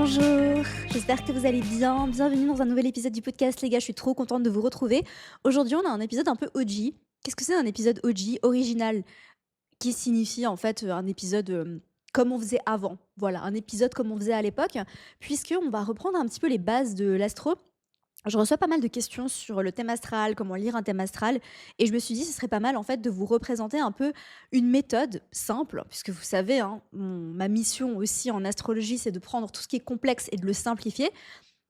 Bonjour, j'espère que vous allez bien. Bienvenue dans un nouvel épisode du podcast, les gars. Je suis trop contente de vous retrouver. Aujourd'hui, on a un épisode un peu OG. Qu'est-ce que c'est un épisode OG original? Qui signifie en fait un épisode comme on faisait avant. Voilà, un épisode comme on faisait à l'époque, puisqu'on va reprendre un petit peu les bases de l'astro. Je reçois pas mal de questions sur le thème astral, comment lire un thème astral, et je me suis dit ce serait pas mal en fait de vous représenter un peu une méthode simple, puisque vous savez, hein, ma mission aussi en astrologie, c'est de prendre tout ce qui est complexe et de le simplifier,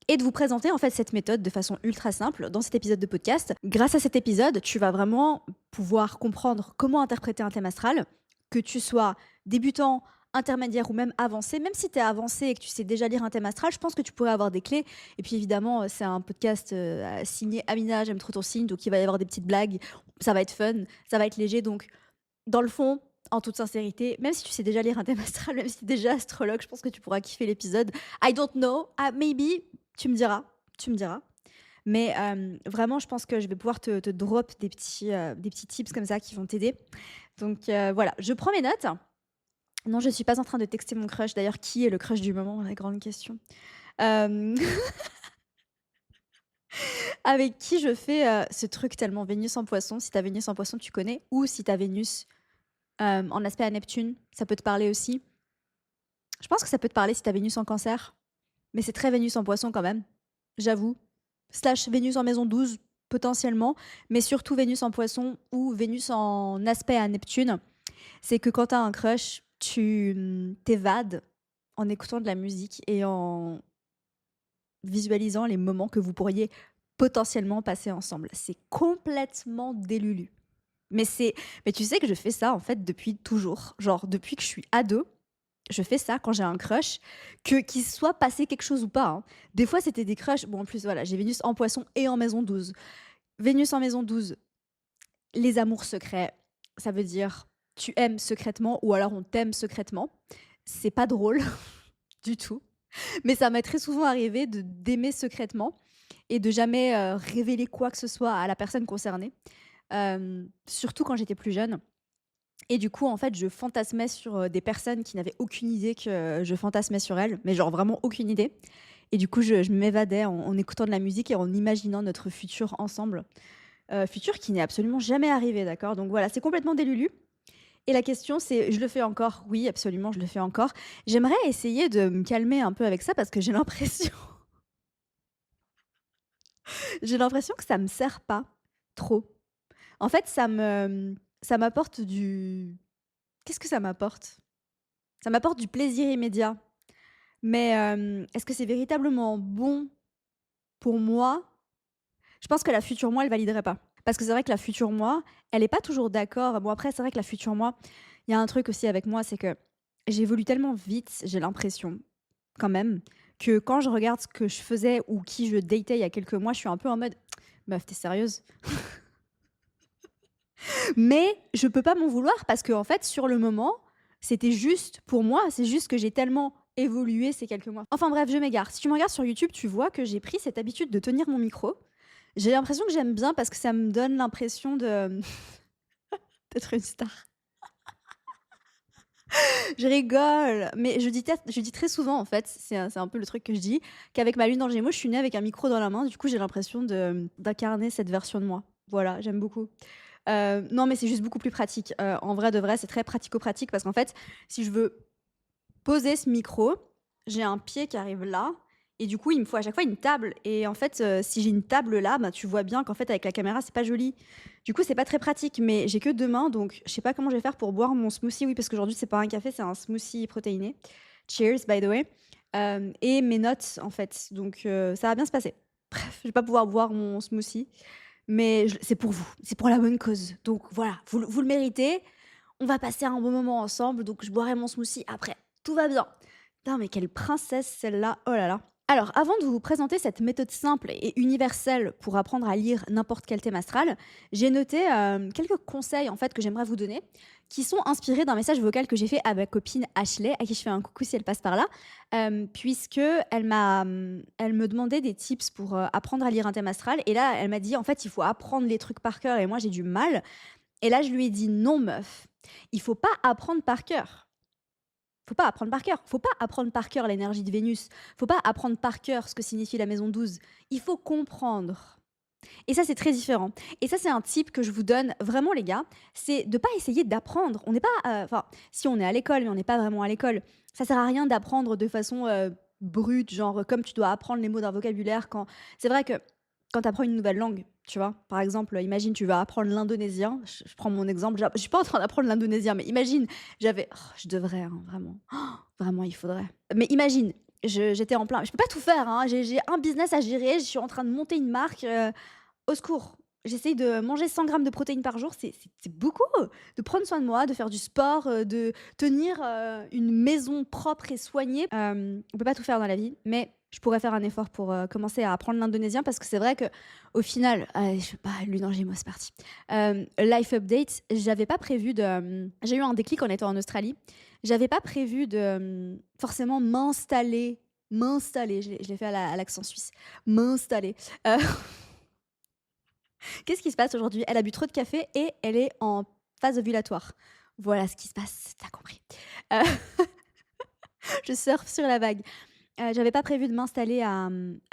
et de vous présenter en fait cette méthode de façon ultra simple dans cet épisode de podcast. Grâce à cet épisode, tu vas vraiment pouvoir comprendre comment interpréter un thème astral, que tu sois débutant, intermédiaire ou même avancé. Même si tu es avancé et que tu sais déjà lire un thème astral, je pense que tu pourrais avoir des clés. Et puis évidemment, c'est un podcast signé Amina, j'aime trop ton signe, donc il va y avoir des petites blagues, ça va être fun, ça va être léger. Donc dans le fond, en toute sincérité, même si tu sais déjà lire un thème astral, même si tu es déjà astrologue, je pense que tu pourras kiffer l'épisode. I don't know, maybe, tu me diras, tu me diras. Mais vraiment, je pense que je vais pouvoir te drop des petits tips comme ça qui vont t'aider. Donc voilà, je prends mes notes. Non, je suis pas en train de texter mon crush. D'ailleurs, qui est le crush du moment? La grande question. Hem, avec qui je fais, ce truc tellement Vénus en Poisson. Si tu as Vénus en Poisson, tu connais, ou si tu as Vénus, en aspect à Neptune, ça peut te parler aussi. Je pense que ça peut te parler si tu as Vénus en Cancer, mais c'est très Vénus en Poisson quand même, j'avoue. Slash Vénus en maison 12 potentiellement, mais surtout Vénus en Poisson ou Vénus en aspect à Neptune. C'est que quand tu as un crush, tu, t'évades en écoutant de la musique et en visualisant les moments que vous pourriez potentiellement passer ensemble. C'est complètement délulu. Mais tu sais que je fais ça, en fait, depuis toujours. Genre, depuis que je suis ado, je fais ça quand j'ai un crush, qu'il soit passé quelque chose ou pas, hein. Des fois, c'était des crushs bon, en plus, voilà, j'ai Vénus en Poisson et en maison 12. Vénus en maison 12, les amours secrets, ça veut dire tu aimes secrètement ou alors on t'aime secrètement. C'est pas drôle du tout. Mais ça m'est très souvent arrivé d'aimer secrètement et de jamais, révéler quoi que ce soit à la personne concernée, surtout quand j'étais plus jeune, et du coup, en fait, je fantasmais sur, des personnes qui n'avaient aucune idée que je fantasmais sur elles, mais genre vraiment aucune idée, et du coup, je m'évadais en écoutant de la musique et en imaginant notre futur ensemble, futur qui n'est absolument jamais arrivé, d'accord? Donc voilà, c'est complètement délulu, et la question c'est: je le fais encore? Oui, absolument, je le fais encore. J'aimerais essayer de me calmer un peu avec ça parce que j'ai l'impression j'ai l'impression que ça me sert pas trop. En fait, ça m'apporte du qu'est-ce que ça m'apporte? Ça m'apporte du plaisir immédiat, mais est-ce que c'est véritablement bon pour moi? Je pense que la future moi, elle validerait pas. Parce que c'est vrai que la future moi, elle est pas toujours d'accord. Bon, après, c'est vrai que la future moi, il y a un truc aussi avec moi, c'est que j'évolue tellement vite, j'ai l'impression, quand même, que quand je regarde ce que je faisais ou qui je datais il y a quelques mois, je suis un peu en mode: «Meuf, tu sérieuse?» Mais je peux pas m'en vouloir parce qu'en fait, sur le moment, c'était juste pour moi, c'est juste que j'ai tellement évolué ces quelques mois. Enfin bref, je m'égare. Si tu me regardes sur YouTube, tu vois que j'ai pris cette habitude de tenir mon micro. J'ai l'impression que j'aime bien parce que ça me donne l'impression de d'être une star. Je rigole, mais je dis très souvent en fait, c'est un peu le truc que je dis, qu'avec ma lune en Gémeaux, je suis née avec un micro dans la main. Du coup, j'ai l'impression d'incarner cette version de moi. Voilà, j'aime beaucoup. Non, mais c'est juste beaucoup plus pratique. En vrai de vrai, c'est très pratico-pratique parce qu'en fait, si je veux poser ce micro, j'ai un pied qui arrive là et du coup, il me faut à chaque fois une table, et en fait, si j'ai une table là, bah, tu vois bien qu'en fait, avec la caméra, c'est pas joli. Du coup, c'est pas très pratique, mais j'ai que 2 mains, donc je sais pas comment je vais faire pour boire mon smoothie. Oui, parce qu'aujourd'hui, c'est pas un café, c'est un smoothie protéiné. Cheers, by the way. Et mes notes, en fait, donc ça va bien se passer. Bref, je vais pas pouvoir boire mon smoothie, mais c'est pour vous, c'est pour la bonne cause. Donc voilà, vous le méritez. On va passer un bon moment ensemble, donc je boirai mon smoothie après. Tout va bien. Putain, mais quelle princesse celle-là. Oh là là. Alors, avant de vous présenter cette méthode simple et universelle pour apprendre à lire n'importe quel thème astral, j'ai noté quelques conseils en fait que j'aimerais vous donner, qui sont inspirés d'un message vocal que j'ai fait à ma copine Ashley, à qui je fais un coucou si elle passe par là, puisque elle me demandait des tips pour apprendre à lire un thème astral, et là elle m'a dit en fait il faut apprendre les trucs par cœur et moi j'ai du mal, et là je lui ai dit non meuf, il faut pas apprendre par cœur, Faut pas apprendre par cœur. Faut pas apprendre par cœur l'énergie de Vénus. Faut pas apprendre par cœur ce que signifie la maison 12. Il faut comprendre. Et ça, c'est très différent. Et ça, c'est un tip que je vous donne vraiment, les gars, c'est de pas essayer d'apprendre. On n'est pas, enfin, si on est à l'école, mais on n'est pas vraiment à l'école. Ça sert à rien d'apprendre de façon brute, genre comme tu dois apprendre les mots d'un vocabulaire. Quand c'est vrai que quand tu apprends une nouvelle langue, tu vois, par exemple, imagine tu vas apprendre l'indonésien. Je prends mon exemple. Je suis pas en train d'apprendre l'indonésien, mais imagine, je devrais, hein, vraiment, vraiment, il faudrait. Mais imagine, j'étais en plein. Je peux pas tout faire, hein. J'ai un business à gérer. Je suis en train de monter une marque. Au secours. J'essaye de manger 100 grammes de protéines par jour, c'est beaucoup. De prendre soin de moi, de faire du sport, de tenir une maison propre et soignée. On peut pas tout faire dans la vie, mais je pourrais faire un effort pour commencer à apprendre l'indonésien parce que c'est vrai que au final, je sais pas, lune en gémeaux, c'est parti. Life update, j'avais pas prévu de. J'ai eu un déclic en étant en Australie. J'avais pas prévu de forcément m'installer. Je l'ai fait à l'accent suisse. M'installer. Euh, Qu'est-ce qui se passe aujourd'hui? Elle a bu trop de café et elle est en phase ovulatoire. Voilà ce qui se passe, t'as compris. Heu, je surfe sur la vague. J'avais pas prévu de m'installer à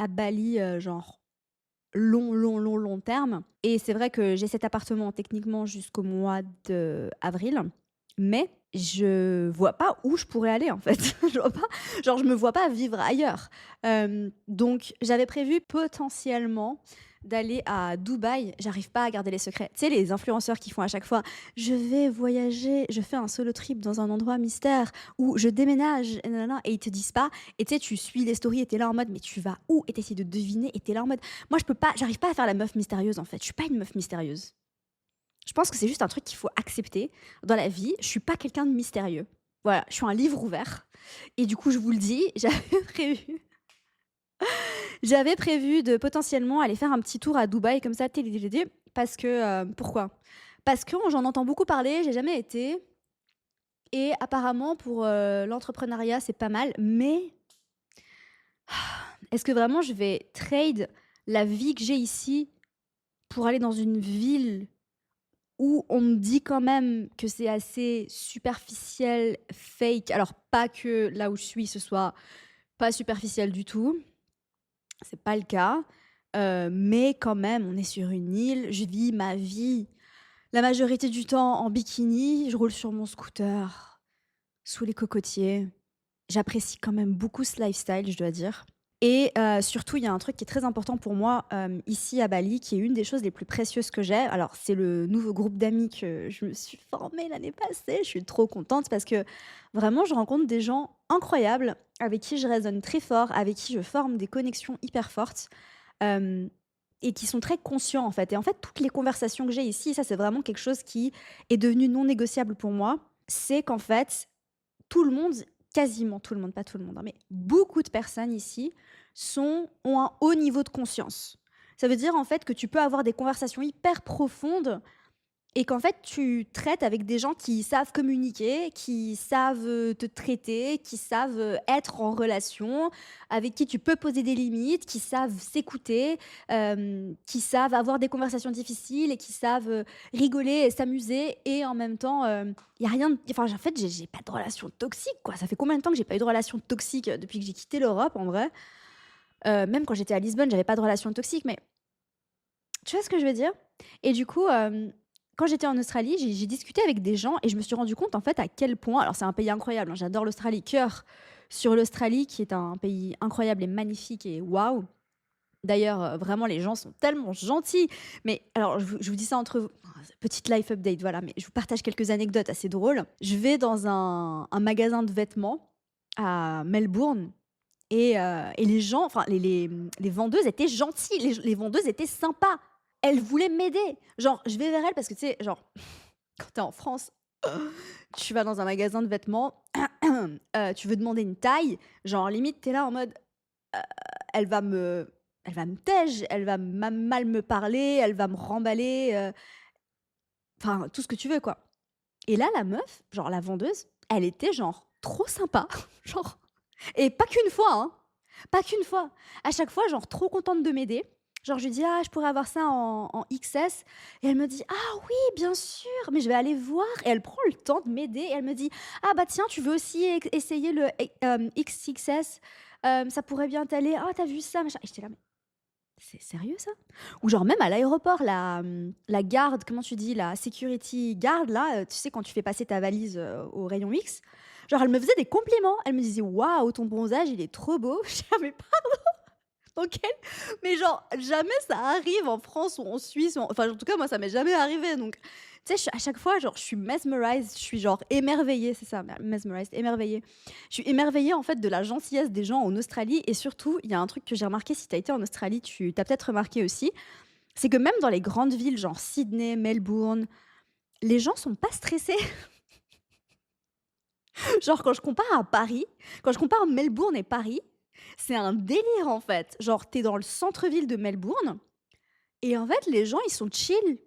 Bali, genre long terme et c'est vrai que j'ai cet appartement techniquement jusqu'au mois d'avril, mais je vois pas où je pourrais aller, en fait. Je vois pas genre je me vois pas vivre ailleurs. Donc j'avais prévu potentiellement d'aller à Dubaï. J'arrive pas à garder les secrets. Tu sais, les influenceurs qui font à chaque fois: «Je vais voyager, je fais un solo trip dans un endroit mystère» ou «Je déménage» et nanana et ils te disent pas et tu sais, tu suis les stories et tu es là en mode: «Mais tu vas où?» et tu essaies de deviner et tu es là en mode moi, je peux pas, j'arrive pas à faire la meuf mystérieuse en fait. Je suis pas une meuf mystérieuse. Je pense que c'est juste un truc qu'il faut accepter dans la vie. Je suis pas quelqu'un de mystérieux. Voilà, je suis un livre ouvert. Et du coup, je vous le dis, j'avais prévu de potentiellement aller faire un petit tour à Dubaï comme ça, télédédé, parce que pourquoi? Parce que j'en entends beaucoup parler, j'ai jamais été. Et apparemment, pour l'entrepreneuriat, c'est pas mal. Mais est-ce que vraiment je vais trade la vie que j'ai ici pour aller dans une ville où on me dit quand même que c'est assez superficiel, fake. Alors, pas que là où je suis, ce soit pas superficiel du tout. C'est pas le cas. Mais quand même, on est sur une île. Je vis ma vie la majorité du temps en bikini. Je roule sur mon scooter, sous les cocotiers. J'apprécie quand même beaucoup ce lifestyle, je dois dire. Et surtout, il y a un truc qui est très important pour moi, ici à Bali, qui est une des choses les plus précieuses que j'ai. Alors, c'est le nouveau groupe d'amis que je me suis formée l'année passée. Je suis trop contente parce que vraiment, je rencontre des gens incroyables avec qui je résonne très fort, avec qui je forme des connexions hyper fortes, hem et qui sont très conscients, en fait. Et en fait, toutes les conversations que j'ai ici, ça, c'est vraiment quelque chose qui est devenu non négociable pour moi. C'est qu'en fait, tout le monde, quasiment tout le monde, pas tout le monde, hein, mais beaucoup de personnes ici ont un haut niveau de conscience. Ça veut dire en fait que tu peux avoir des conversations hyper profondes et qu'en fait tu traites avec des gens qui savent communiquer, qui savent te traiter, qui savent être en relation, avec qui tu peux poser des limites, qui savent s'écouter, qui savent avoir des conversations difficiles et qui savent rigoler et s'amuser et en même temps il y a rien enfin en fait j'ai pas de relation toxique quoi. Ça fait combien de temps que j'ai pas eu de relation toxique depuis que j'ai quitté l'Europe en vrai. Même quand j'étais à Lisbonne j'avais pas de relation toxique mais tu vois ce que je veux dire? Et du coup, quand j'étais en Australie, j'ai discuté avec des gens et je me suis rendu compte en fait à quel point alors c'est un pays incroyable, hein, j'adore l'Australie, cœur sur l'Australie qui est un pays incroyable et magnifique et waouh! D'ailleurs, vraiment les gens sont tellement gentils. Mais alors je vous dis ça entre vous petite life update, voilà, mais je vous partage quelques anecdotes assez drôles. Je vais dans un magasin de vêtements à Melbourne et les gens enfin les vendeuses étaient gentilles, les vendeuses étaient sympas. Elles voulaient m'aider. Genre, je vais vers elles parce que tu sais, genre, quand t'es en France, tu vas dans un magasin de vêtements, tu veux demander une taille, genre limite t'es là en mode, heu, elle va me elle va me tège, elle va mal me parler, elle va me remballer, enfin tout ce que tu veux quoi. Et là la meuf, genre la vendeuse, elle était genre trop sympa, genre et pas qu'une fois, hein, pas qu'une fois. À chaque fois, genre trop contente de m'aider. Genre, je lui dis: «Ah, je pourrais avoir ça en XS» et elle me dit: «Ah oui, bien sûr, mais je vais aller voir» et elle prend le temps de m'aider et elle me dit: «Ah bah tiens, tu veux aussi essayer le XXS? Ça pourrait bien t'aller. Ah, tu vu ça?» machin et j'étais là: «Mais c'est sérieux ça?» Ou genre même à l'aéroport, la garde, comment tu dis? La security guard là, tu sais quand tu fais passer ta valise, au rayon X, genre elle me faisait des compliments. Elle me disait: «Waouh, ton bronzage, il est trop beau». Je dis: «Ah mais OK. Mais genre, jamais ça arrive en France ou en Suisse ou enfin, en tout cas, moi, ça m'est jamais arrivé donc tu sais, je suis à chaque fois, genre, je suis mesmerized, je suis genre émerveillée, c'est ça, mesmerized, émerveillée. Je suis émerveillée, en fait, de la gentillesse des gens en Australie et surtout, il y a un truc que j'ai remarqué, si tu as été en Australie, tu as peut-être remarqué aussi, c'est que même dans les grandes villes, genre Sydney, Melbourne, les gens sont pas stressés. Genre, quand je compare à Paris, quand je compare Melbourne et Paris, c'est un délire, en fait. Genre, tu es dans le centre-ville de Melbourne. Et en fait, les gens, ils sont chill.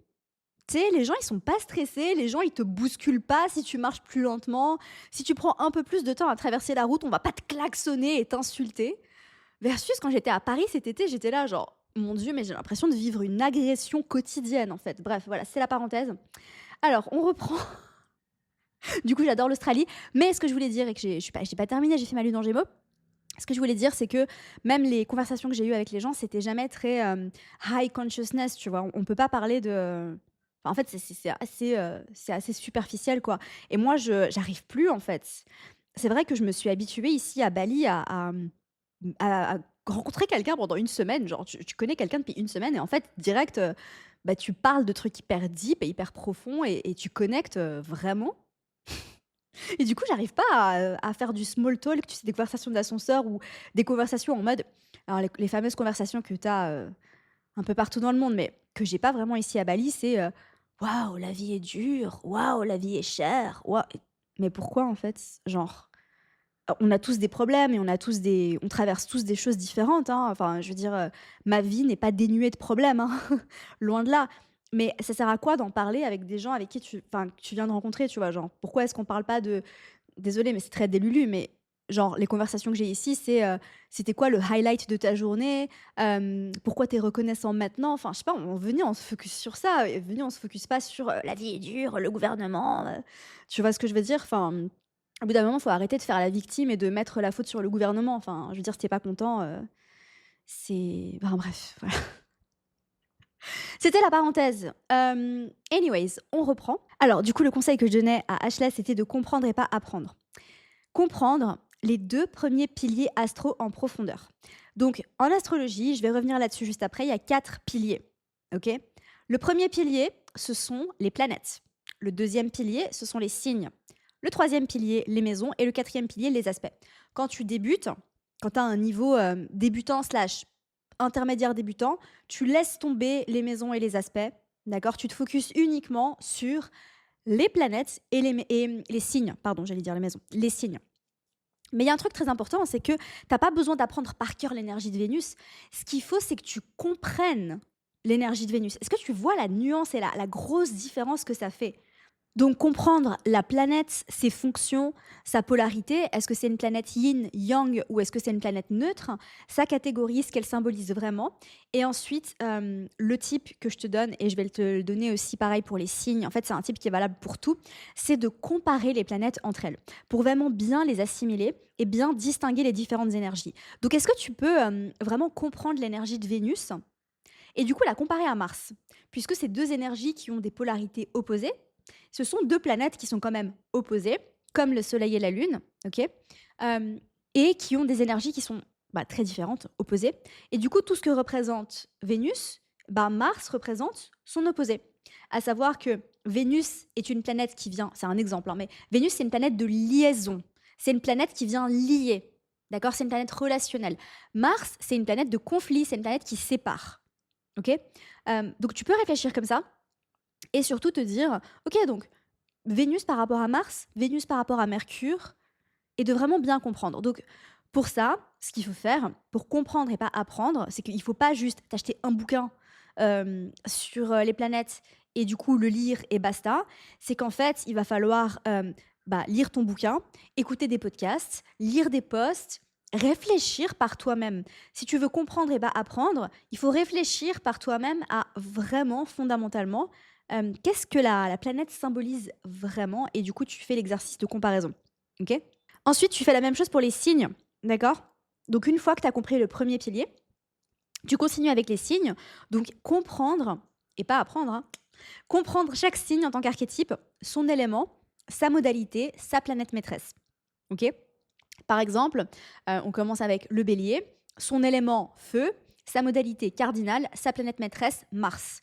Tu sais, les gens, ils sont pas stressés, les gens, ils te bousculent pas si tu marches plus lentement. Si tu prends un peu plus de temps à traverser la route, on va pas te klaxonner et t'insulter. Versus quand j'étais à Paris cet été, j'étais là genre: «Mon Dieu, mais j'ai l'impression de vivre une agression quotidienne, en fait». Bref, voilà, c'est la parenthèse. Alors, on reprend. Du coup, j'adore l'Australie, mais ce que je voulais dire et que j'ai pas terminé, j'ai fait ma lune en Gémeaux. Ce que je voulais dire, c'est que même les conversations que j'ai eues avec les gens, c'était jamais très, high consciousness, tu vois? On peut pas parler de enfin, en fait, c'est assez superficiel, quoi et moi, je j'arrive plus, en fait. C'est vrai que je me suis habituée ici à Bali à rencontrer quelqu'un pendant une semaine. Genre, tu connais quelqu'un depuis une semaine et en fait, direct, bah, tu parles de trucs hyper deep et hyper profonds et tu connectes, vraiment et du coup, j'arrive pas à faire du small talk, tu sais, des conversations d'ascenseur ou des conversations en mode alors les fameuses conversations que tu as, un peu partout dans le monde, mais que j'ai pas vraiment ici à Bali, c'est, «Waouh, la vie est dure. Waouh, la vie est chère. Waouh» mais pourquoi en fait? Genre, on a tous des problèmes et on traverse tous des choses différentes, hein. Enfin, je veux dire, ma vie n'est pas dénuée de problèmes, hein, loin de là. Mais ça sert à quoi d'en parler avec des gens avec qui que tu viens de rencontrer, tu vois? Genre, pourquoi est-ce qu'on parle pas de désolée, mais c'est très délulu, mais genre les conversations que j'ai ici, c'est, c'était quoi le highlight de ta journée? Pourquoi tu es reconnaissant maintenant? Enfin, je sais pas, venez on se focus sur ça et venez on se focus pas sur, la vie est dure, le gouvernement, tu vois ce que je veux dire? Enfin, au bout d'un moment, faut arrêter de faire la victime et de mettre la faute sur le gouvernement. Enfin, je veux dire, si tu pas content, c'est enfin bref, voilà. C'était la parenthèse. Anyways, on reprend. Alors du coup, le conseil que je donnais à Ashley, c'était de comprendre et pas apprendre. Comprendre les 2 premiers piliers astro en profondeur. Donc en astrologie, je vais revenir là-dessus juste après, il y a 4 piliers, OK? Le premier pilier, ce sont les planètes. Le deuxième pilier, ce sont les signes. Le troisième pilier, les maisons et le quatrième pilier, les aspects. Quand tu débutes, quand tu as un niveau, débutant slash intermédiaire débutant, tu laisses tomber les maisons et les aspects, d'accord? Tu te focuses uniquement sur les planètes et les signes, pardon, j'allais dire les maisons, les signes. Mais il y a un truc très important, c'est que tu as pas besoin d'apprendre par cœur l'énergie de Vénus. Ce qu'il faut, c'est que tu comprennes l'énergie de Vénus. Est-ce que tu vois la nuance et la grosse différence que ça fait? Donc comprendre la planète, ses fonctions, sa polarité, est-ce que c'est une planète yin, yang ou est-ce que c'est une planète neutre? Sa catégorie, ce qu'elle symbolise vraiment. Et ensuite, le type que je te donne, et je vais te le donner aussi pareil pour les signes, en fait c'est un type qui est valable pour tout, c'est de comparer les planètes entre elles, pour vraiment bien les assimiler et bien distinguer les différentes énergies. Donc est-ce que tu peux vraiment comprendre l'énergie de Vénus et du coup la comparer à Mars? Puisque c'est deux énergies qui ont des polarités opposées, ce sont 2 planètes qui sont quand même opposées, comme le Soleil et la Lune, OK? Et qui ont des énergies qui sont, bah, très différentes, opposées. Et du coup, tout ce que représente Vénus, bah, Mars représente son opposé. À savoir que Vénus est une planète qui vient c'est un exemple, hein, mais Vénus, c'est une planète de liaison. C'est une planète qui vient lier, d'accord? C'est une planète relationnelle. Mars, c'est une planète de conflit, c'est une planète qui sépare, OK? Donc tu peux réfléchir comme ça et surtout te dire: «OK, donc Vénus par rapport à Mars, Vénus par rapport à Mercure» et de vraiment bien comprendre. Donc pour ça, ce qu'il faut faire, pour comprendre et pas apprendre, c'est qu'il faut pas juste t'acheter un bouquin, sur, les planètes et du coup le lire et basta. C'est qu'en fait, il va falloir, bah, lire ton bouquin, écouter des podcasts, lire des posts, réfléchir par toi-même. Si tu veux comprendre et pas apprendre, il faut réfléchir par toi-même à vraiment, fondamentalement, qu'est-ce que la planète symbolise vraiment et du coup, tu fais l'exercice de comparaison. OK? Ensuite, tu fais la même chose pour les signes, d'accord? Donc une fois que tu as compris le premier pilier, tu continues avec les signes. Donc comprendre et pas apprendre, hein. Comprendre chaque signe en tant qu'archétype, son élément, sa modalité, sa planète maîtresse. OK? Par exemple, on commence avec le bélier, son élément feu, sa modalité cardinale, sa planète maîtresse Mars.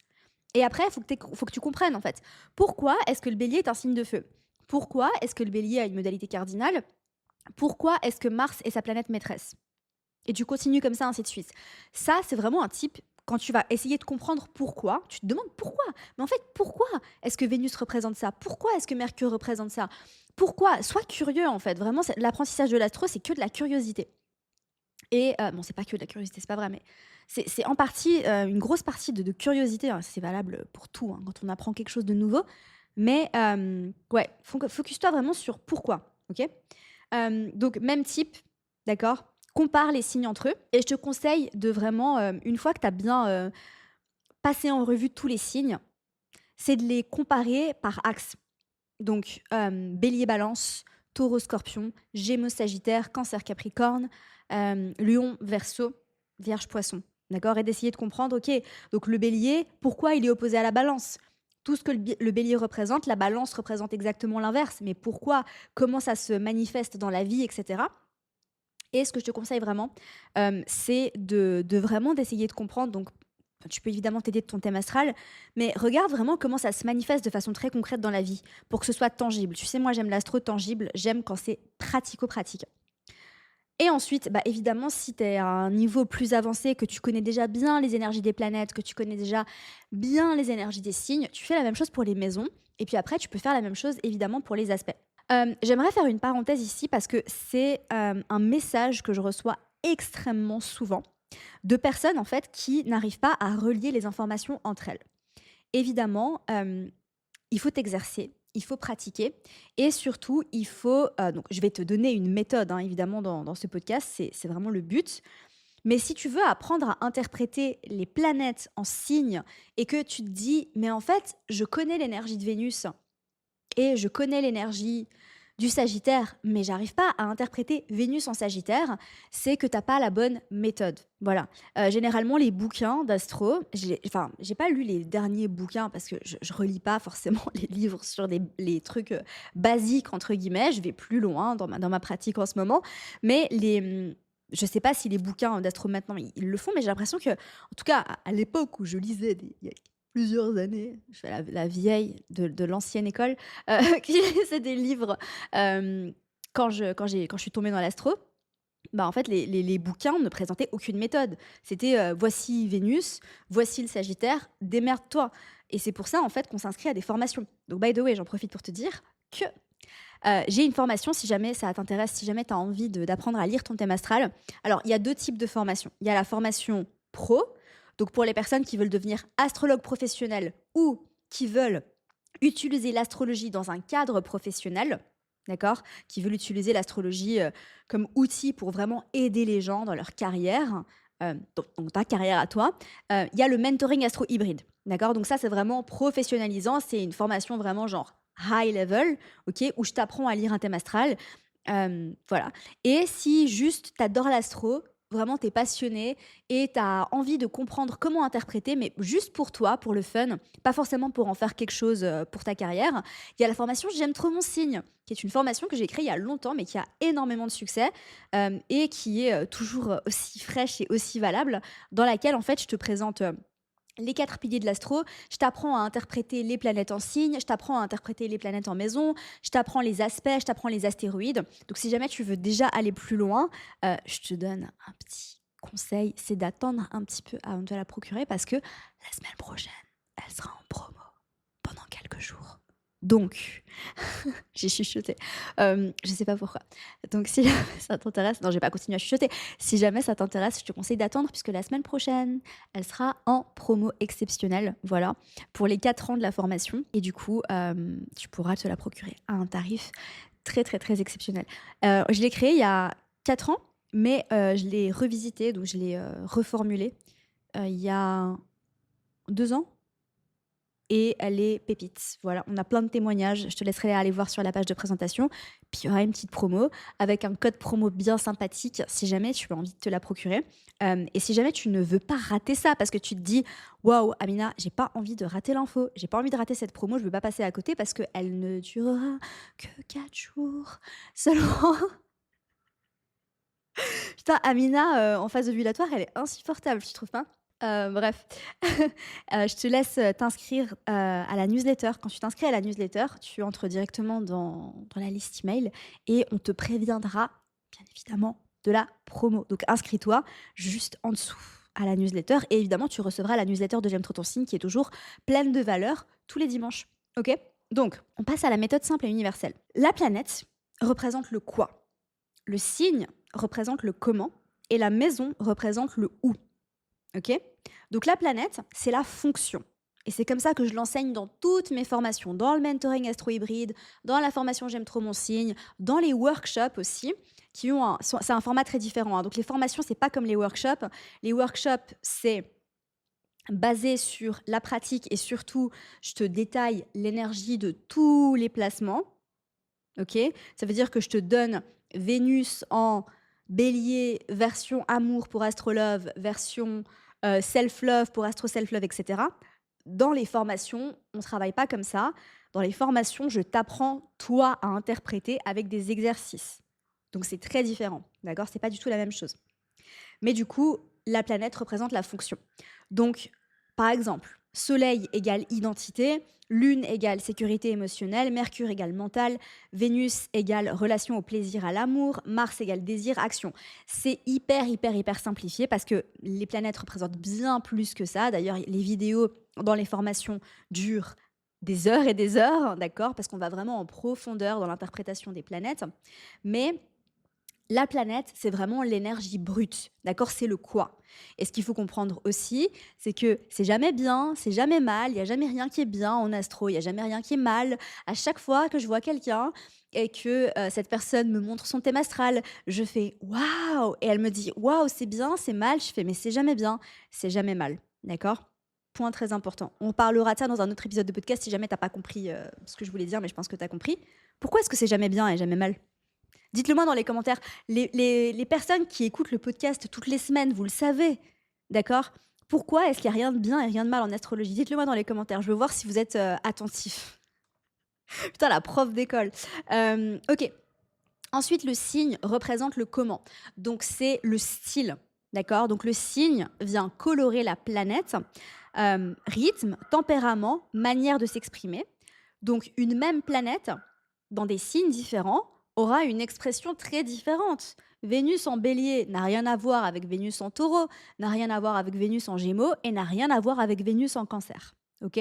Et après, faut que tu comprennes en fait. Pourquoi est-ce que le bélier est un signe de feu? Pourquoi est-ce que le bélier a une modalité cardinale? Pourquoi est-ce que Mars est sa planète maîtresse? Et tu continues comme ça, ainsi de suite. Ça, c'est vraiment un type, quand tu vas essayer de comprendre pourquoi, tu te demandes pourquoi. Mais en fait, pourquoi est-ce que Vénus représente ça? Pourquoi est-ce que Mercure représente ça? Pourquoi? Sois curieux en fait. Vraiment, l'apprentissage de l'astro, c'est que de la curiosité. Et bon, c'est pas que de la curiosité, c'est pas vrai, mais c'est en partie, une grosse partie de curiosité, hein. C'est valable pour tout, hein, quand on apprend quelque chose de nouveau. Mais ouais, focus-toi vraiment sur pourquoi, OK? Donc même type, d'accord? Compare les signes entre eux et je te conseille de vraiment, une fois que tu as bien, passé en revue tous les signes, c'est de les comparer par axe. Donc, Bélier Balance, Taureau Scorpion, Gémeaux Sagittaire, Cancer Capricorne, Lion Verseau, Vierge Poisson. D'accord? Et d'essayer de comprendre, OK, donc le Bélier, pourquoi il est opposé à la Balance? Tout ce que le Bélier représente, la Balance représente exactement l'inverse. Mais pourquoi? Comment ça se manifeste dans la vie, etc. Et ce que je te conseille vraiment, c'est de vraiment d'essayer de comprendre. Donc, tu peux évidemment t'aider de ton thème astral, mais regarde vraiment comment ça se manifeste de façon très concrète dans la vie, pour que ce soit tangible. Tu sais, moi, j'aime l'astro tangible, j'aime quand c'est pratico-pratique. Et ensuite, bah, évidemment, si tu es à un niveau plus avancé, que tu connais déjà bien les énergies des planètes, que tu connais déjà bien les énergies des signes, tu fais la même chose pour les maisons. Et puis après, tu peux faire la même chose, évidemment, pour les aspects. J'aimerais faire une parenthèse ici parce que c'est un message que je reçois extrêmement souvent de personnes en fait qui n'arrivent pas à relier les informations entre elles. Évidemment, il faut t'exercer, il faut pratiquer et surtout il faut, donc je vais te donner une méthode, hein, évidemment dans ce podcast, c'est vraiment le but. Mais si tu veux apprendre à interpréter les planètes en signes et que tu te dis: «Mais en fait, je connais l'énergie de Vénus et je connais l'énergie du Sagittaire, mais j'arrive pas à interpréter Vénus en Sagittaire», c'est que t'as pas la bonne méthode. Voilà. Généralement, les bouquins d'astro, j'ai pas lu les derniers bouquins parce que je relis pas forcément les livres sur les trucs basiques, entre guillemets. Je vais plus loin dans ma pratique en ce moment. Mais je sais pas si les bouquins d'astro maintenant, ils le font, mais j'ai l'impression que, en tout cas, à l'époque où je lisais il y a plusieurs années, je fais la vieille de l'ancienne école, qui lisait des livres quand je suis tombée dans l'astro. Bah, en fait, les bouquins ne présentaient aucune méthode. C'était voici Vénus, voici le Sagittaire, démerde-toi. Et c'est pour ça, en fait, qu'on s'inscrit à des formations. Donc, by the way, j'en profite pour te dire que j'ai une formation, si jamais ça t'intéresse, si jamais tu as envie d'apprendre à lire ton thème astral. Alors, il y a deux types de formations. Il y a la formation pro, donc pour les personnes qui veulent devenir astrologue professionnel ou qui veulent utiliser l'astrologie dans un cadre professionnel, d'accord? Qui veulent utiliser l'astrologie comme outil pour vraiment aider les gens dans leur carrière, donc ta carrière à toi. Il y a le mentoring astro hybride, d'accord? Donc ça, c'est vraiment professionnalisant. C'est une formation vraiment genre high level, ok? Où je t'apprends à lire un thème astral. Voilà. Et si juste t'adores l'astro, vraiment t'es passionné et t'as envie de comprendre comment interpréter, mais juste pour toi, pour le fun, pas forcément pour en faire quelque chose pour ta carrière, il y a la formation J'aime trop mon signe, qui est une formation que j'ai créée il y a longtemps, mais qui a énormément de succès et qui est toujours aussi fraîche et aussi valable, dans laquelle en fait je te présente les 4 piliers de l'astro, je t'apprends à interpréter les planètes en signes, je t'apprends à interpréter les planètes en maison, je t'apprends les aspects, je t'apprends les astéroïdes. Donc si jamais tu veux déjà aller plus loin, je te donne un petit conseil, c'est d'attendre un petit peu avant de la procurer parce que la semaine prochaine, elle sera en promo pendant quelques jours. Donc, j'ai chuchoté. Je sais pas pourquoi. Donc si jamais ça t'intéresse, non, je vais pas continuer à chuchoter. Si jamais ça t'intéresse, je te conseille d'attendre puisque la semaine prochaine, elle sera en promo exceptionnelle, voilà, pour les 4 ans de la formation. Et du coup, tu pourras te la procurer à un tarif très, très, très exceptionnel. Je l'ai créée il y a 4 ans. mais je l'ai revisité, donc je l'ai reformulé il y a 2 ans et elle est pépite. Voilà, on a plein de témoignages. Je te laisserai aller voir sur la page de présentation. Puis il y aura une petite promo avec un code promo bien sympathique si jamais tu as envie de te la procurer. Et si jamais tu ne veux pas rater ça parce que tu te dis waouh, Amina, j'ai pas envie de rater l'info, j'ai pas envie de rater cette promo, je veux pas passer à côté parce qu'elle ne durera que 4 jours seulement. Putain, Amina, en phase ovulatoire, elle est insupportable, tu trouves pas? Bref, je te laisse, t'inscrire, à la newsletter. Quand tu t'inscris à la newsletter, tu entres directement dans la liste email et on te préviendra, bien évidemment, de la promo. Donc inscris-toi juste en dessous à la newsletter et évidemment, tu recevras la newsletter de J'aime trop ton signe qui est toujours pleine de valeurs tous les dimanches. OK? Donc, on passe à la méthode simple et universelle. La planète représente le quoi. Le signe représente le comment et la maison représente le où. OK? Donc la planète, c'est la fonction. Et c'est comme ça que je l'enseigne dans toutes mes formations, dans le mentoring astro-hybride, dans la formation J'aime trop mon signe, dans les workshops aussi, qui ont c'est un format très différent, hein. Donc les formations, c'est pas comme les workshops. Les workshops, c'est basé sur la pratique et surtout, je te détaille l'énergie de tous les placements. OK? Ça veut dire que je te donne Vénus en bélier, version amour pour Astrolove, version self-love pour Astro Self-Love, etc. Dans les formations, on ne travaille pas comme ça. Dans les formations, je t'apprends, toi, à interpréter avec des exercices. Donc, c'est très différent. D'accord? C'est pas du tout la même chose. Mais du coup, la planète représente la fonction. Donc, par exemple, Soleil égale identité, Lune égale sécurité émotionnelle, Mercure égale mental, Vénus égale relation au plaisir, à l'amour, Mars égale désir, action. C'est hyper simplifié parce que les planètes représentent bien plus que ça. D'ailleurs, les vidéos dans les formations durent des heures et des heures, d'accord? Parce qu'on va vraiment en profondeur dans l'interprétation des planètes. Mais la planète, c'est vraiment l'énergie brute, d'accord? C'est le quoi. Et ce qu'il faut comprendre aussi, c'est que c'est jamais bien, c'est jamais mal, il n'y a jamais rien qui est bien en astro, il n'y a jamais rien qui est mal. À chaque fois que je vois quelqu'un et que cette personne me montre son thème astral, je fais waouh! Et elle me dit waouh, c'est bien, c'est mal. Je fais mais c'est jamais bien, c'est jamais mal, d'accord? Point très important. On parlera de ça dans un autre épisode de podcast si jamais t'as pas compris ce que je voulais dire, mais je pense que tu as compris. Pourquoi est-ce que c'est jamais bien et jamais mal? Dites-le moi dans les commentaires. Les personnes qui écoutent le podcast toutes les semaines, vous le savez, d'accord? Pourquoi est-ce qu'il n'y a rien de bien et rien de mal en astrologie? Dites-le moi dans les commentaires. Je veux voir si vous êtes attentifs. Putain, la prof d'école. Ok. Ensuite, le signe représente le comment. Donc, c'est le style. D'accord? Donc, le signe vient colorer la planète. Rythme, tempérament, manière de s'exprimer. Donc, une même planète, dans des signes différents, aura une expression très différente. Vénus en bélier n'a rien à voir avec Vénus en taureau, n'a rien à voir avec Vénus en gémeaux et n'a rien à voir avec Vénus en cancer. Ok?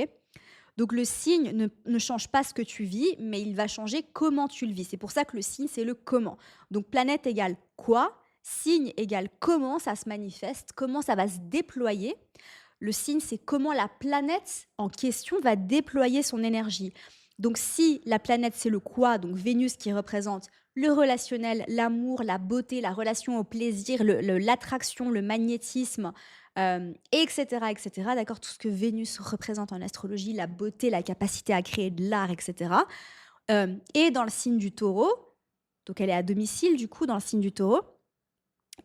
Donc le signe ne change pas ce que tu vis, mais il va changer comment tu le vis. C'est pour ça que le signe, c'est le comment. Donc planète égale quoi, signe égale comment ça se manifeste, comment ça va se déployer. Le signe, c'est comment la planète en question va déployer son énergie. Donc si la planète, c'est le quoi, donc Vénus qui représente le relationnel, l'amour, la beauté, la relation au plaisir, l'attraction, le magnétisme, etc. D'accord, tout ce que Vénus représente en astrologie, la beauté, la capacité à créer de l'art, etc. Et dans le signe du taureau, donc elle est à domicile du coup dans le signe du taureau,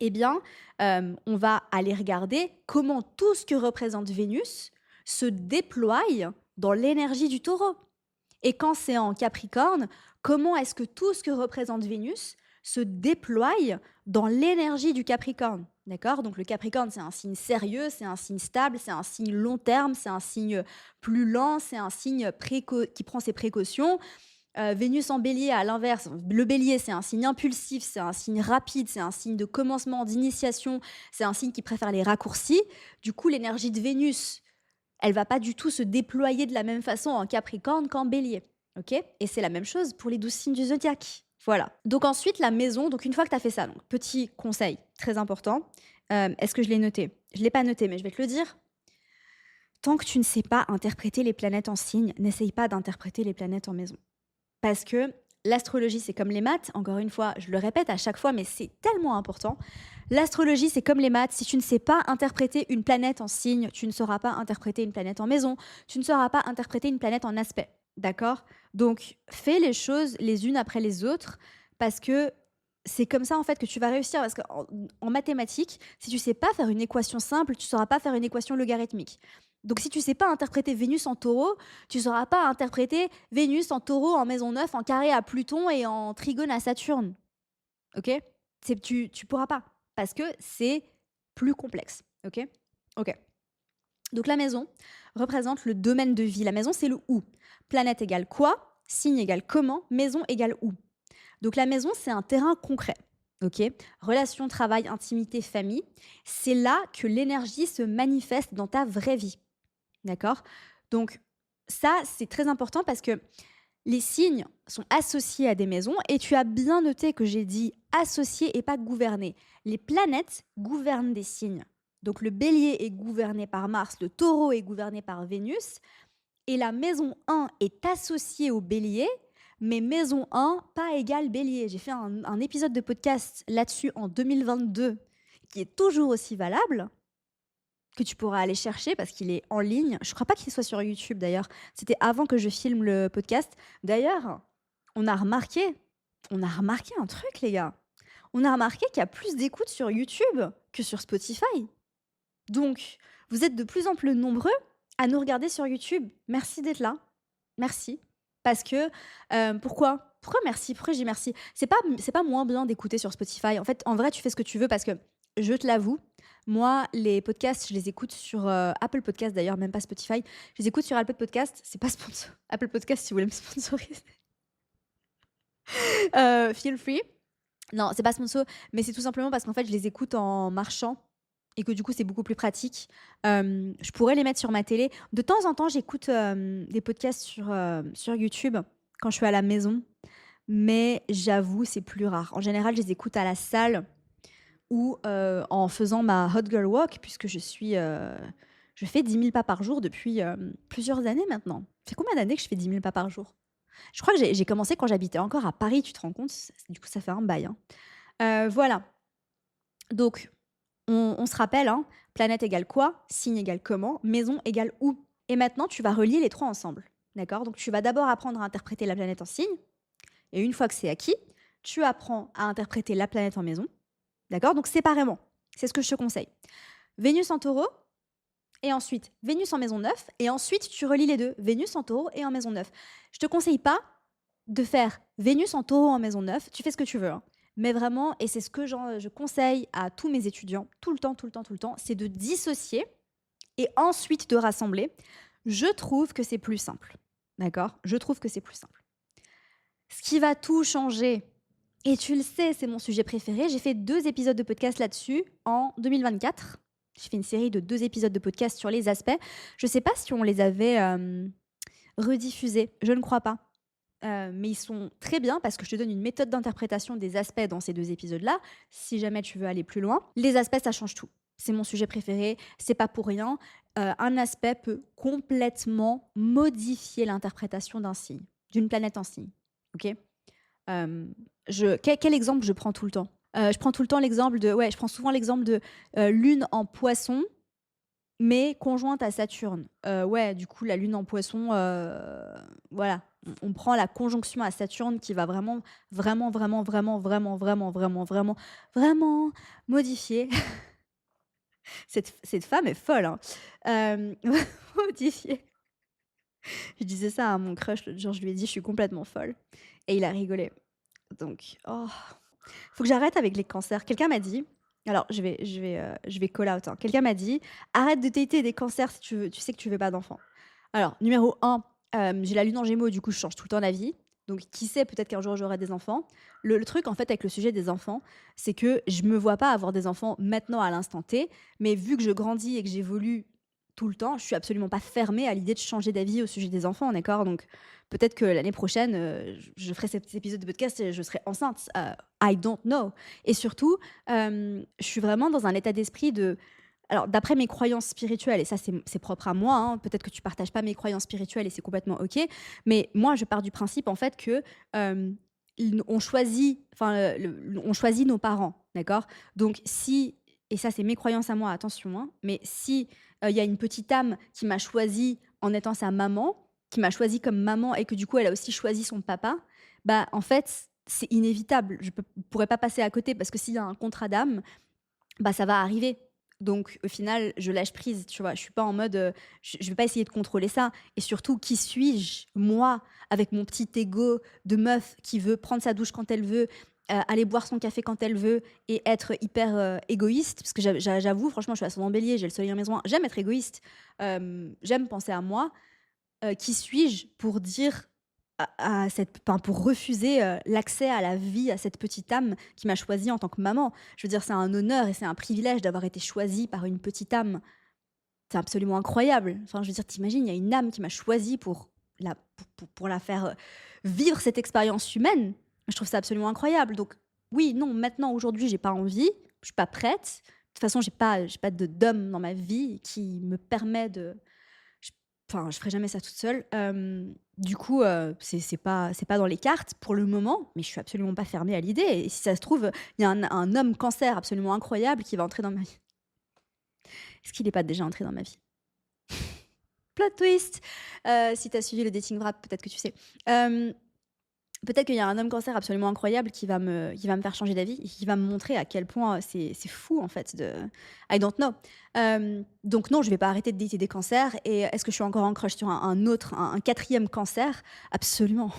eh bien, on va aller regarder comment tout ce que représente Vénus se déploie dans l'énergie du taureau. Et quand c'est en Capricorne, comment est-ce que tout ce que représente Vénus se déploie dans l'énergie du Capricorne? D'accord? Donc le Capricorne, c'est un signe sérieux, c'est un signe stable, c'est un signe long terme, c'est un signe plus lent, c'est un signe qui prend ses précautions. Vénus en bélier, à l'inverse, le bélier, c'est un signe impulsif, c'est un signe rapide, c'est un signe de commencement, d'initiation, c'est un signe qui préfère les raccourcis. Du coup, l'énergie de Vénus, elle va pas du tout se déployer de la même façon en Capricorne qu'en bélier. Ok? Et c'est la même chose pour les 12 signes du zodiaque. Voilà. Donc ensuite, la maison, donc une fois que tu as fait ça, donc petit conseil très important, est-ce que je l'ai noté? Je ne l'ai pas noté, mais je vais te le dire. Tant que tu ne sais pas interpréter les planètes en signes, n'essaye pas d'interpréter les planètes en maison. Parce que l'astrologie, c'est comme les maths. Encore une fois, je le répète à chaque fois, mais c'est tellement important. L'astrologie, c'est comme les maths. Si tu ne sais pas interpréter une planète en signe, tu ne sauras pas interpréter une planète en maison, tu ne sauras pas interpréter une planète en aspect. D'accord? Donc, fais les choses les unes après les autres parce que c'est comme ça en fait que tu vas réussir. Parce qu'en mathématiques, si tu sais pas faire une équation simple, tu sauras pas faire une équation logarithmique. Donc, si tu sais pas interpréter Vénus en taureau, tu sauras pas interpréter Vénus en taureau, en maison 9, en carré à Pluton et en trigone à Saturne. Ok? Tu pourras pas parce que c'est plus complexe. Ok? Ok. Donc la maison représente le domaine de vie. La maison, c'est le où. Planète égale quoi, signe égale comment, maison égale où. Donc la maison, c'est un terrain concret. Ok. Relation, travail, intimité, famille. C'est là que l'énergie se manifeste dans ta vraie vie. D'accord? Donc ça, c'est très important parce que les signes sont associés à des maisons et tu as bien noté que j'ai dit associés et pas gouvernés. Les planètes gouvernent des signes. Donc le bélier est gouverné par Mars, le taureau est gouverné par Vénus et la maison 1 est associée au bélier, mais maison 1 pas égale bélier. J'ai fait un épisode de podcast là-dessus en 2022 qui est toujours aussi valable, que tu pourras aller chercher parce qu'il est en ligne. Je crois pas qu'il soit sur YouTube d'ailleurs. C'était avant que je filme le podcast. D'ailleurs, on a remarqué, on a remarqué un truc, les gars. On a remarqué qu'il y a plus d'écoutes sur YouTube que sur Spotify. Donc, vous êtes de plus en plus nombreux à nous regarder sur YouTube. Merci d'être là. Merci. Parce que, pourquoi merci? Pourquoi j'ai merci? C'est pas moins bien d'écouter sur Spotify. En fait, en vrai, tu fais ce que tu veux parce que, je te l'avoue, moi, les podcasts, je les écoute sur Apple Podcast d'ailleurs, même pas Spotify. Je les écoute sur Apple Podcast. C'est pas sponsor. Apple Podcast, si vous voulez me sponsoriser. Feel free. Non, c'est pas sponsor, mais c'est tout simplement parce qu'en fait, je les écoute en marchant et que du coup, c'est beaucoup plus pratique. Je pourrais les mettre sur ma télé. De temps en temps, j'écoute des podcasts sur YouTube quand je suis à la maison, mais j'avoue, c'est plus rare. En général, je les écoute à la salle ou en faisant ma Hot Girl Walk, puisque je fais 10 000 pas par jour depuis plusieurs années maintenant. Ça fait combien d'années que je fais 10 000 pas par jour? Je crois que j'ai commencé quand j'habitais encore à Paris, tu te rends compte? Du coup, ça fait un bail. Hein. Voilà. Donc, on se rappelle, hein, planète égale quoi, signe égale comment, maison égale où. Et maintenant, tu vas relier les trois ensemble. D'accord? Donc, tu vas d'abord apprendre à interpréter la planète en signe. Et une fois que c'est acquis, tu apprends à interpréter la planète en maison. D'accord? Donc, séparément. C'est ce que je te conseille. Vénus en taureau, et ensuite Vénus en maison 9, et ensuite tu relis les deux, Vénus en taureau et en maison 9. Je te conseille pas de faire Vénus en taureau en maison 9, tu fais ce que tu veux. Hein. Mais vraiment, et c'est ce que je conseille à tous mes étudiants, tout le temps, c'est de dissocier et ensuite de rassembler. Je trouve que c'est plus simple. D'accord? Je trouve que c'est plus simple. Ce qui va tout changer, et tu le sais, c'est mon sujet préféré, j'ai fait 2 épisodes de podcast là-dessus en 2024. J'ai fait une série de 2 épisodes de podcast sur les aspects. Je ne sais pas si on les avait rediffusés, je ne crois pas. Mais ils sont très bien parce que je te donne une méthode d'interprétation des aspects dans ces 2 épisodes-là, si jamais tu veux aller plus loin. Les aspects, ça change tout. C'est mon sujet préféré, c'est pas pour rien. Un aspect peut complètement modifier l'interprétation d'un signe, d'une planète en signe. Ok? Quel exemple je prends tout le temps? Je prends tout le temps l'exemple de, je prends souvent l'exemple de lune en poisson, mais conjointe à Saturne. Du coup, la lune en poisson, voilà. On prend la conjonction à Saturne qui va vraiment, vraiment, vraiment, vraiment, vraiment, vraiment, vraiment, vraiment, vraiment modifier. Cette femme est folle, hein. Modifier. Je disais ça à mon crush l'autre jour, je lui ai dit je suis complètement folle. Et il a rigolé. Donc, faut que j'arrête avec les cancers. Quelqu'un m'a dit, alors je vais call out. Hein. Quelqu'un m'a dit, arrête de dater des cancers si tu sais que tu veux pas d'enfants. Alors, numéro 1, j'ai la lune en gémeaux, du coup je change tout le temps d'avis. Donc qui sait, peut-être qu'un jour j'aurai des enfants. Le truc en fait avec le sujet des enfants, c'est que je me vois pas avoir des enfants maintenant à l'instant T, mais vu que je grandis et que j'évolue tout le temps, je suis absolument pas fermée à l'idée de changer d'avis au sujet des enfants, d'accord? Donc peut-être que l'année prochaine, je ferai cet épisode de podcast et je serai enceinte. I don't know. Et surtout, je suis vraiment dans un état d'esprit de... Alors, d'après mes croyances spirituelles, et ça, c'est propre à moi, hein, peut-être que tu partages pas mes croyances spirituelles et c'est complètement OK, mais moi, je pars du principe, en fait, que on choisit, on choisit nos parents, d'accord? Donc si, et ça c'est mes croyances à moi, attention, hein, mais si il y a une petite âme qui m'a choisi en étant sa maman, qui m'a choisi comme maman et que du coup elle a aussi choisi son papa, bah en fait c'est inévitable. Je pourrais pas passer à côté parce que s'il y a un contrat d'âme, bah, ça va arriver. Donc au final, je lâche prise, tu vois? Je suis pas en mode, je vais pas essayer de contrôler ça et surtout qui suis-je, moi, avec mon petit ego de meuf qui veut prendre sa douche quand elle veut, aller boire son café quand elle veut et être hyper, égoïste parce que j'avoue franchement, je suis ascendant Bélier, j'ai le soleil en maison 1, j'aime être égoïste, j'aime penser à moi. Qui suis-je pour dire à cette enfin, pour refuser, l'accès à la vie à cette petite âme qui m'a choisie en tant que maman? Je veux dire, c'est un honneur et c'est un privilège d'avoir été choisie par une petite âme. C'est absolument incroyable. Enfin, je veux dire, tu il y a une âme qui m'a choisie pour la faire, vivre cette expérience humaine. Je trouve ça absolument incroyable. Donc oui, non, maintenant, aujourd'hui, j'ai pas envie, je suis pas prête. De toute façon, j'ai pas de d'homme dans ma vie qui me permet de je enfin, je ferai jamais ça toute seule. Du coup, c'est pas dans les cartes pour le moment, mais je suis absolument pas fermée à l'idée et si ça se trouve, il y a un homme cancer absolument incroyable qui va entrer dans ma vie. Est-ce qu'il est pas déjà entré dans ma vie? Plot twist! Si tu as suivi le dating wrap, peut-être que tu sais. Peut-être qu'il y a un homme cancer absolument incroyable qui va me faire changer d'avis et qui va me montrer à quel point, c'est fou en fait de I don't know. Donc non, je vais pas arrêter de dater des cancers et est-ce que je suis encore en crush sur un autre, un 4e cancer? Absolument.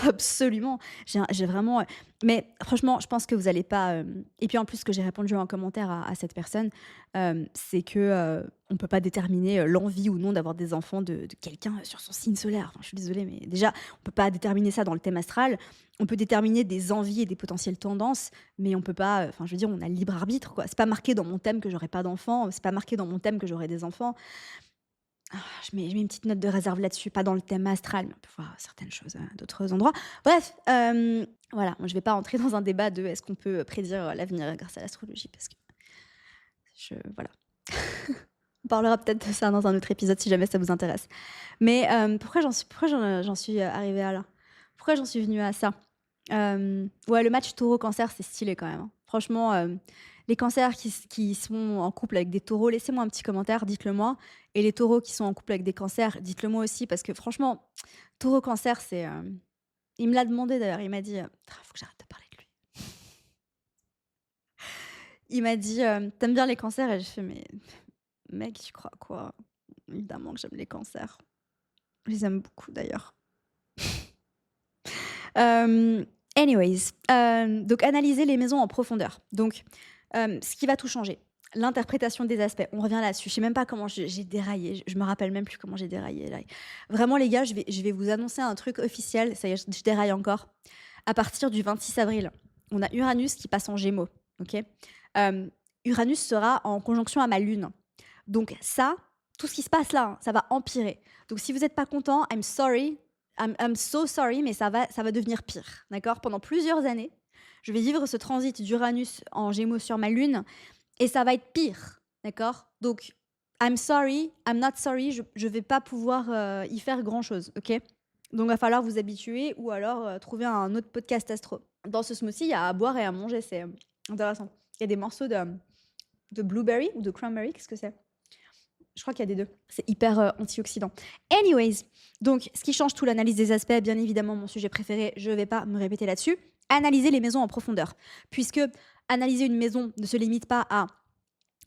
Absolument. J'ai vraiment, mais franchement, je pense que vous allez pas, et puis en plus, ce que j'ai répondu en commentaire à cette personne, c'est que, on peut pas déterminer, l'envie ou non d'avoir des enfants de quelqu'un sur son signe solaire. Enfin, je suis désolée, mais déjà, on peut pas déterminer ça dans le thème astral. On peut déterminer des envies et des potentielles tendances, mais on peut pas, enfin, je veux dire, on a le libre arbitre, quoi. C'est pas marqué dans mon thème que j'aurai pas d'enfants, c'est pas marqué dans mon thème que j'aurai des enfants. Je mets une petite note de réserve là-dessus, pas dans le thème astral, mais on peut voir certaines choses à d'autres endroits. Bref, voilà, moi je vais pas entrer dans un débat de est-ce qu'on peut prédire l'avenir grâce à l'astrologie parce que voilà. On parlera peut-être de ça dans un autre épisode si jamais ça vous intéresse. Mais pourquoi j'en suis arrivée à là? Pourquoi j'en suis venue à ça? Ouais, le match taureau-cancer, c'est stylé quand même, hein. Franchement, les cancers qui sont en couple avec des taureaux, laissez-moi un petit commentaire, dites-le moi. Et les taureaux qui sont en couple avec des cancers, dites-le moi aussi parce que franchement, taureau-cancer, c'est, il me l'a demandé d'ailleurs, il m'a dit, faut que j'arrête de parler de lui. Il m'a dit, «Tu bien les cancers?» et j'ai fait: «Mais mec, tu crois quoi? Évidemment que j'aime les cancers». Je les aime beaucoup d'ailleurs. Anyways, donc analyser les maisons en profondeur. Donc, ce qui va tout changer, l'interprétation des aspects. On revient là-dessus. Je sais même pas comment j'ai déraillé. Je me rappelle même plus comment j'ai déraillé là. Vraiment les gars, je vais vous annoncer un truc officiel. Ça y est, je déraille encore. À partir du 26 avril, on a Uranus qui passe en Gémeaux. Ok. Uranus sera en conjonction à ma Lune. Donc ça, tout ce qui se passe là, hein, ça va empirer. Donc si vous n'êtes pas content, I'm sorry. I'm so sorry, mais ça va devenir pire, d'accord? Pendant plusieurs années, je vais vivre ce transit d'Uranus en Gémeaux sur ma Lune et ça va être pire, d'accord? Donc, I'm sorry, I'm not sorry, je vais pas pouvoir y faire grand-chose, ok? Donc, il va falloir vous habituer ou alors trouver un autre podcast astro. Dans ce smoothie, il y a à boire et à manger, c'est intéressant. Il y a des morceaux de blueberry ou de cranberry, qu'est-ce que c'est? Je crois qu'il y a des deux. C'est hyper antioxydant. Anyways, donc ce qui change tout l'analyse des aspects, bien évidemment mon sujet préféré, je ne vais pas me répéter là-dessus, analyser les maisons en profondeur. Puisque analyser une maison ne se limite pas à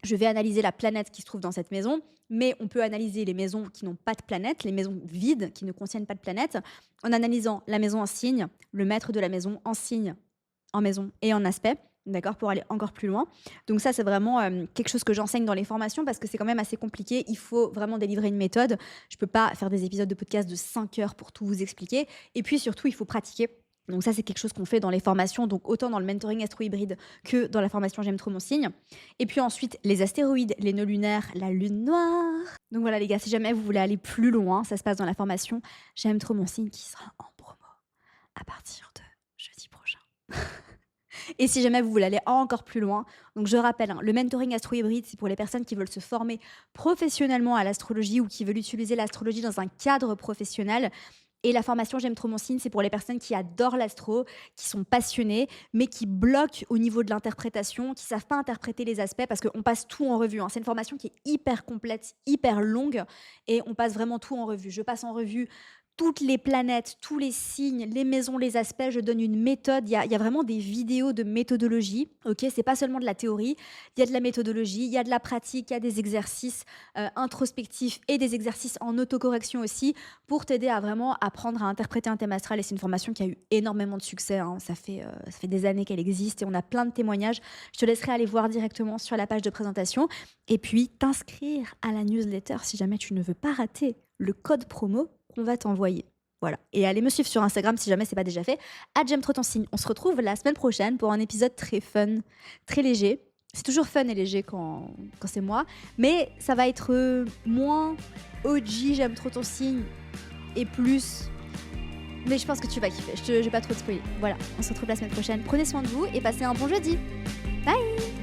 je vais analyser la planète qui se trouve dans cette maison, mais on peut analyser les maisons qui n'ont pas de planète, les maisons vides qui ne contiennent pas de planète, en analysant la maison en signe, le maître de la maison en signe, en maison et en aspect. D'accord, pour aller encore plus loin. Donc ça, c'est vraiment quelque chose que j'enseigne dans les formations parce que c'est quand même assez compliqué. Il faut vraiment délivrer une méthode. Je ne peux pas faire des épisodes de podcast de 5 heures pour tout vous expliquer. Et puis surtout, il faut pratiquer. Donc ça, c'est quelque chose qu'on fait dans les formations, donc autant dans le mentoring astro-hybride que dans la formation J'aime trop mon signe. Et puis ensuite, les astéroïdes, les nœuds lunaires, la lune noire. Donc voilà les gars, si jamais vous voulez aller plus loin, ça se passe dans la formation J'aime trop mon signe qui sera en promo à partir de jeudi prochain. Et si jamais vous voulez aller encore plus loin, donc je rappelle, hein, le mentoring astro-hybride, c'est pour les personnes qui veulent se former professionnellement à l'astrologie ou qui veulent utiliser l'astrologie dans un cadre professionnel. Et la formation J'aime trop mon signe, c'est pour les personnes qui adorent l'astro, qui sont passionnées, mais qui bloquent au niveau de l'interprétation, qui savent pas interpréter les aspects parce qu'on passe tout en revue, hein. C'est une formation qui est hyper complète, hyper longue et on passe vraiment tout en revue. Je passe en revue toutes les planètes, tous les signes, les maisons, les aspects. Je donne une méthode. Il y a vraiment des vidéos de méthodologie. Ok, c'est pas seulement de la théorie. Il y a de la méthodologie, il y a de la pratique, il y a des exercices introspectifs et des exercices en autocorrection aussi pour t'aider à vraiment apprendre à interpréter un thème astral. Et c'est une formation qui a eu énormément de succès, hein. Ça fait des années qu'elle existe et on a plein de témoignages. Je te laisserai aller voir directement sur la page de présentation et puis t'inscrire à la newsletter si jamais tu ne veux pas rater le code promo qu'on va t'envoyer. Voilà. Et allez me suivre sur Instagram si jamais c'est pas déjà fait. J'aime trop ton signe. On se retrouve la semaine prochaine pour un épisode très fun, très léger. C'est toujours fun et léger quand c'est moi. Mais ça va être moins OG, j'aime trop ton signe, et plus. Mais je pense que tu vas kiffer. Je vais pas trop te spoiler. Voilà. On se retrouve la semaine prochaine. Prenez soin de vous et passez un bon jeudi. Bye!